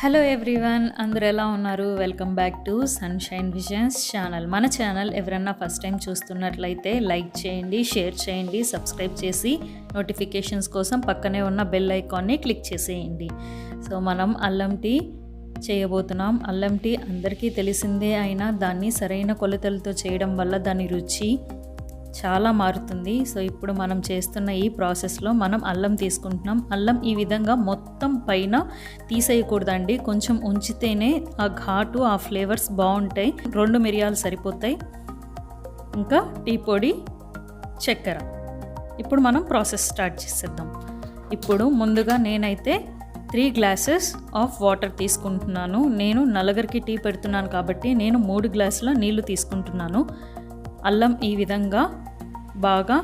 Hello everyone, అందరూ ఎలా ఉన్నారు? Welcome back to sunshine visions channel. మన ఛానల్ ఎవరన్నా ఫస్ట్ టైం చూస్తున్నట్లయితే లైక్ చేయండి, షేర్ చేయండి, సబ్స్క్రైబ్ చేసి నోటిఫికేషన్స్ కోసం పక్కనే ఉన్న బెల్ ఐకాన్ని క్లిక్ చేసేయండి. సో మనం అల్లం టీ చేయబోతున్నాం. అల్లం టీ అందరికీ తెలిసిందే అయినా దాన్ని సరైన కొలతలతో చేయడం వల్ల దాని రుచి చాలా మారుతుంది. సో ఇప్పుడు మనం చేస్తున్న ఈ ప్రాసెస్లో మనం అల్లం తీసుకుంటున్నాం. అల్లం ఈ విధంగా మొత్తం పైన తీసేయకూడదండి, కొంచెం ఉంచితేనే ఆ ఘాటు ఆ ఫ్లేవర్స్ బాగుంటాయి. 2 మిరియాలు సరిపోతాయి, ఇంకా టీ పొడి, చక్కెర. ఇప్పుడు మనం ప్రాసెస్ స్టార్ట్ చేసేద్దాం. ఇప్పుడు ముందుగా నేనైతే 3 గ్లాసెస్ ఆఫ్ వాటర్ తీసుకుంటున్నాను. నేను నలుగురికి టీ పెడుతున్నాను కాబట్టి నేను 3 గ్లాసుల నీళ్లు తీసుకుంటున్నాను. అల్లం ఈ విధంగా బాగా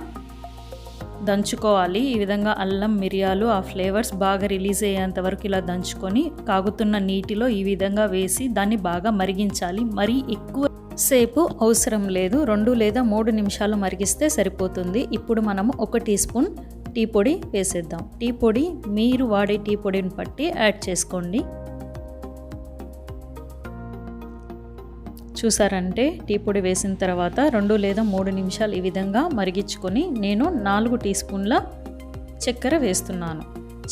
దంచుకోవాలి. ఈ విధంగా అల్లం మిరియాలు ఆ ఫ్లేవర్స్ బాగా రిలీజ్ అయ్యేంత వరకు ఇలా దంచుకొని కాగుతున్న నీటిలో ఈ విధంగా వేసి దాన్ని బాగా మరిగించాలి. మరీ ఎక్కువ సేపు అవసరం లేదు, 2 లేదా 3 నిమిషాలు మరిగిస్తే సరిపోతుంది. ఇప్పుడు మనము 1 టీ స్పూన్ టీ పొడి వేసేద్దాం. టీ పొడి మీరు వాడే టీ పొడిని బట్టి యాడ్ చేసుకోండి. చూసారంటే టీ పొడి వేసిన తర్వాత 2 లేదా 3 నిమిషాలు ఈ విధంగా మరిగించుకొని నేను 4 టీ స్పూన్ల చక్కెర వేస్తున్నాను.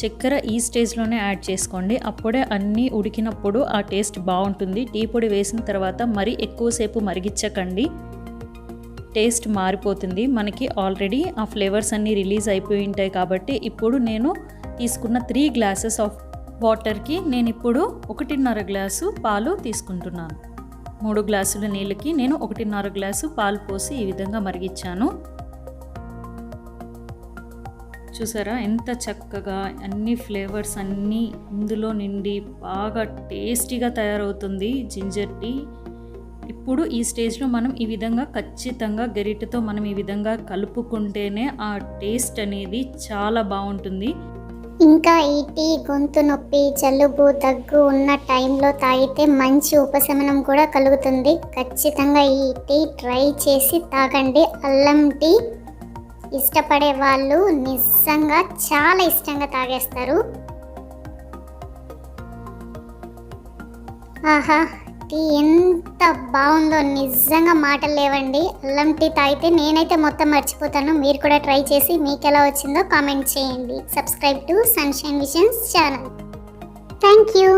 చక్కెర ఈ స్టేజ్లోనే యాడ్ చేసుకోండి, అప్పుడే అన్నీ ఉడికినప్పుడు ఆ టేస్ట్ బాగుంటుంది. టీ పొడి వేసిన తర్వాత మరీ ఎక్కువసేపు మరిగించకండి, టేస్ట్ మారిపోతుంది. మనకి ఆల్రెడీ ఆ ఫ్లేవర్స్ అన్నీ రిలీజ్ అయిపోయి ఉంటాయి కాబట్టి ఇప్పుడు నేను తీసుకున్న 3 గ్లాసెస్ ఆఫ్ వాటర్కి నేను ఇప్పుడు 1.5 గ్లాసు పాలు తీసుకుంటున్నాను. 3 గ్లాసుల నీళ్ళకి నేను 1.5 గ్లాసు పాలు పోసి ఈ విధంగా మరిగించాను. చూసారా ఎంత చక్కగా అన్ని ఫ్లేవర్స్ అన్నీ ఇందులో నిండి బాగా టేస్టీగా తయారవుతుంది జింజర్ టీ. ఇప్పుడు ఈ స్టేజ్లో మనం ఈ విధంగా ఖచ్చితంగా గరిటెతో మనం ఈ విధంగా కలుపుకుంటేనే ఆ టేస్ట్ అనేది చాలా బాగుంటుంది. ఇంకా ఈ టీ గొంతు నొప్పి, జలుబు, దగ్గు ఉన్న టైంలో తాగితే మంచి ఉపశమనం కూడా కలుగుతుంది. ఖచ్చితంగా ఈ టీ ట్రై చేసి తాగండి. అల్లం టీ ఇష్టపడే వాళ్ళు నిజంగా చాలా ఇష్టంగా తాగేస్తారు. ఆహా, టీ ఎంత బాగుందో, నిజంగా మాటలు లేవండి. అల్లం టీ తాగితే నేనైతే మొత్తం మర్చిపోతాను. మీరు కూడా ట్రై చేసి మీకు ఎలా వచ్చిందో కామెంట్ చేయండి. Subscribe to sunshine visions channel. Thank you.